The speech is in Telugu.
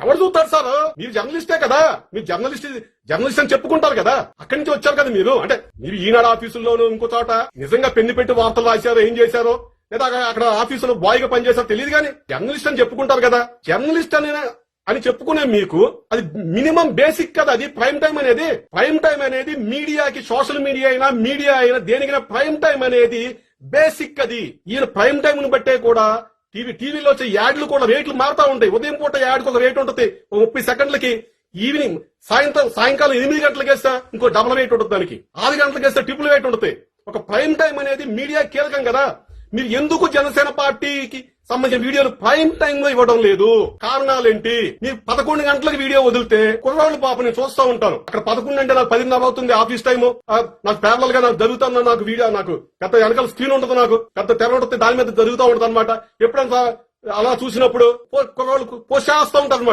ఎవరు చూస్తారు సార్? మీరు జర్నలిస్టే కదా, మీరు జర్నలిస్ట్ అని చెప్పుకుంటారు కదా, అక్కడి నుంచి వచ్చారు కదా మీరు. అంటే మీరు ఈనాడు ఆఫీసుల్లోనూ ఇంకో చోట నిజంగా పెన్ను పెట్టి వార్తలు రాశారో ఏం చేశారో, లేదా అక్కడ ఆఫీసులో బాయ్ గా పనిచేశారో తెలియదు కానీ జర్నలిస్ట్ అని చెప్పుకుంటారు కదా. జర్నలిస్ట్ అని చెప్పుకునే మీకు అది మినిమం బేసిక్ కదా. అది ప్రైమ్ టైం అనేది మీడియాకి, సోషల్ మీడియా అయినా దేనికైనా ప్రైమ్ టైం అనేది బేసిక్. అది ఈయన ప్రైమ్ టైం ను బట్టే కూడా టీవీలో వచ్చే యాడ్లు కూడా రేట్లు మారుతా ఉంటాయి. ఉదయం పూట యాడ్కి ఒక రేట్ ఉంటుంది 30 సెకండ్లకి, ఈవినింగ్ సాయంకాలం 8 గంటలకు వేస్తా ఇంకో డబుల్ రేట్ ఉంటుంది, దానికి 6 గంటలకు వేస్తే ట్రిపుల్ రేట్ ఉంటుంది. ఒక ప్రైమ్ టైం అనేది మీడియా కీలకం కదా. మీరు ఎందుకు జనసేన పార్టీకి సంబంధించిన వీడియోలు ప్రైమ్ టైం లో ఇవ్వడం లేదు? కారణాలేంటి? మీరు 11 గంటలకు వీడియో వదిలితే కుర్రాళ్ళు పాప నేను చూస్తూ ఉంటాను. అక్కడ 11 అంటే నాకు 10:30 అవుతుంది ఆఫీస్ టైము. నాకు ప్యారలల్ గా నాకు జరుగుతున్నా, నాకు వీడియో నాకు పెద్ద వెనకాల స్క్రీన్ ఉంటుంది, నాకు పెద్ద తెర ఉంటుంది, దాని మీద జరుగుతూ ఉంటుంది అనమాట. ఎప్పుడంతా అలా చూసినప్పుడు కుర్రాళ్ళు పోస్ట్ చేస్తూ ఉంటారు అనమాట.